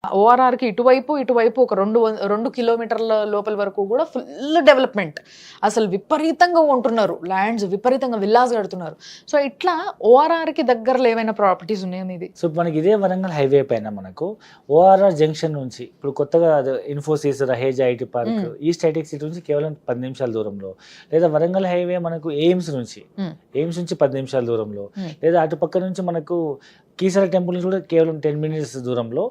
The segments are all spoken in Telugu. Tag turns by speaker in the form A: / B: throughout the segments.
A: ఓఆర్ఆర్‌కి ఇటువైపు ఒక 2 కిలోమీటర్ల లోపల వరకు కూడా ఫుల్ డెవలప్‌మెంట్. అసలు విపరీతంగా కొంటున్నారు. ల్యాండ్స్ విపరీతంగా విల్లాస్ కడుతున్నారు. సో, ఇట్లా ఓఆర్ఆర్‌కి దగ్గరలో ఏమైనా ప్రాపర్టీస్ ఉన్నాయా మీది?
B: సో మనకి ఇదే వరంగల్ హైవే పైన మనకు ఓఆర్ఆర్ జంక్షన్ నుంచి ఇప్పుడు కొత్తగా Infosys, Raheja IT park, east Hitec City నుంచి కేవలం 10 నిమిషాల దూరంలో, లేదా వరంగల్ హైవే మనకు ఎయిమ్స్ నుంచి 10 నిమిషాల దూరంలో, లేదా అటు పక్క నుంచి మనకు కీసర టెంపుల్ నుంచి కూడా కేవలం 10 మినిట్స్ దూరంలో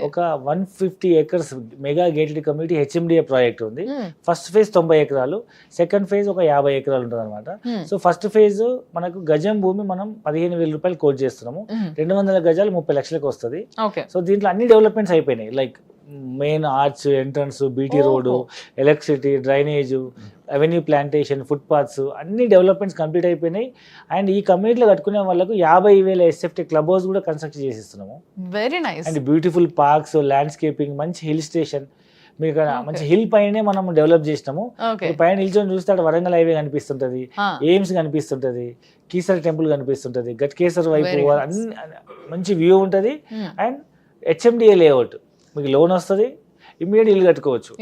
B: ఒక 150 acres mega gated community HMDA project ఉంది. ఫస్ట్ ఫేజ్ 90 ఎకరాలు, సెకండ్ ఫేజ్ ఒక 50 ఎకరాలు ఉంటుంది అనమాట. సో ఫస్ట్ ఫేజ్ మనకు గజం భూమి మనం 15,000 రూపాయలు కోట్ చేస్తున్నాము. 200 గజాలు 30 లక్షలకు వస్తుంది. సో దీంట్లో అన్ని డెవలప్మెంట్స్ అయిపోయినాయి. Like main arch, entrance, BT road, electricity, drainage, avenue plantation, footpaths అన్ని డెవలప్మెంట్స్ కంప్లీట్ అయిపోయినాయి. అండ్ ఈ కమ్యూనిటీలో కట్టుకునే వాళ్ళకు 50,000 ఎస్ఎఫ్టీ క్లబ్ హౌస్ కూడా కన్స్ట్రక్ట్ చేసిస్తున్నాము.
A: Very nice.
B: And beautiful parks, landscaping, మంచి హిల్ స్టేషన్, మీకు మంచి హిల్ పైనే మనం డెవలప్ చేసినాము. పైన నిల్చొని చూస్తే అక్కడ వరంగల్ హైవే కనిపిస్తుంటది, ఎయిమ్స్ కనిపిస్తుంటది, కీసర టెంపుల్ కనిపిస్తుంటది, గట్కేసర్ వైపు అన్ని మంచి వ్యూ ఉంటది. అండ్ హెచ్ఎండిఏ లేఅవుట్, మీకు లోన్ వస్తుంది, ఇమ్మీడియట్ ఇల్లు కట్టుకోవచ్చు.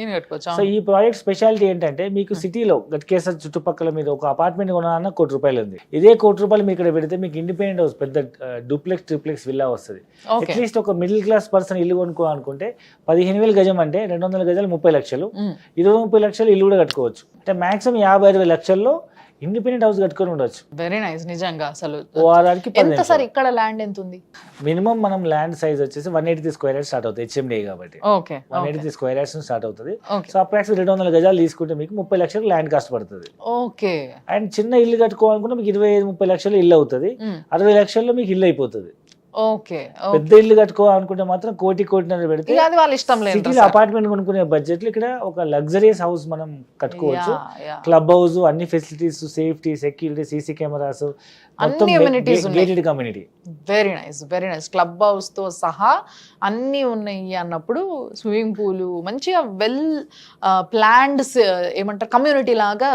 B: సో ఈ ప్రాజెక్ట్ స్పెషాలిటీ ఏంటంటే మీకు సిటీలో గట్కేసర్ చుట్టుపక్కల మీరు ఒక అపార్ట్మెంట్ కొనాలన్నా ₹1,00,000 ఉంది. ఇదే ₹1,00,000 మీకు ఇక్కడ పెడితే మీకు ఇండిపెండెంట్ హౌస్, పెద్ద డూప్లెక్స్, ట్రిప్లెక్స్ విల్లా వస్తుంది. అట్లీస్ట్ ఒక మిడిల్ క్లాస్ పర్సన్ ఇల్లు కొనుక్కోవాలనుకుంటే 15,000 గజం అంటే 200 గజాలు 30 లక్షలు, 20-30 లక్షలు ఇల్లు కూడా కట్టుకోవచ్చు. అంటే మాక్సిమం 50-60 లక్షల్లో ఇండిపెండెంట్ హౌస్ కట్టుకొని ఉండొచ్చు.
A: Very nice. నిజంగా అసలు
B: ఓఆర్ఆర్‌కి
A: ఎంత సార్ ఇక్కడ ల్యాండ్ ఎంత ఉంది?
B: మినిమం మనం ల్యాండ్ సైజ్ వచ్చేసి 180 స్క్వేర్ యార్డ్స్ స్టార్ట్ అవుతుంది హెచ్ఎండిఏ కాబట్టి. 180 స్క్వేర్ యార్డ్స్ స్టార్ట్ అవుతుంది. సో అప్రాక్సిమేట్ 200 గజాలు తీసుకుంటే మీకు 30 లక్షలు ల్యాండ్ కాస్ట్ పడుతుంది.
A: ఓకే.
B: అండ్ చిన్న ఇల్లు కట్టుకోవాలనుకుంటే మీకు 25-30 లక్షలు ఇల్లు అవుతుంది. 60 లక్షల్లో మీకు ఇల్లు అయిపోతుంది.
A: ఓకే.
B: పెద్ద ఇల్లు కట్టుకోవాలనుకుంటే మాత్రం కోటిన్నర పెడితే
A: అది వాళ్ళ ఇష్టం లేదు.
B: సిటీలో అపార్ట్మెంట్ కొనుక్కునే బడ్జెట్ లో ఇక్కడ ఒక లగ్జరియస్ హౌస్ మనం కట్టుకోవచ్చు. క్లబ్ హౌస్, అన్ని facilities, safety, security, CC cameras, gated community.
A: Very nice, very nice. Club house తో సహా అన్ని ఉన్నాయి అన్నప్పుడు స్విమ్మింగ్ పూల్, మంచిగా వెల్ ప్లాన్డ్ ఏమంటారు కమ్యూనిటీ లాగా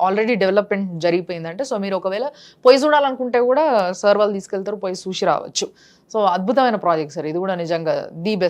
A: ఆల్రెడీ డెవలప్మెంట్ జరిగిపోయిందంటే, సో మీరు ఒకవేళ పోయి చూడాలనుకుంటే కూడా సార్ వాళ్ళు తీసుకెళ్తారు, పోయి చూసి రావచ్చు. సో అద్భుతమైన ప్రాజెక్ట్ సార్ ఇది కూడా, నిజంగా ది బెస్ట్.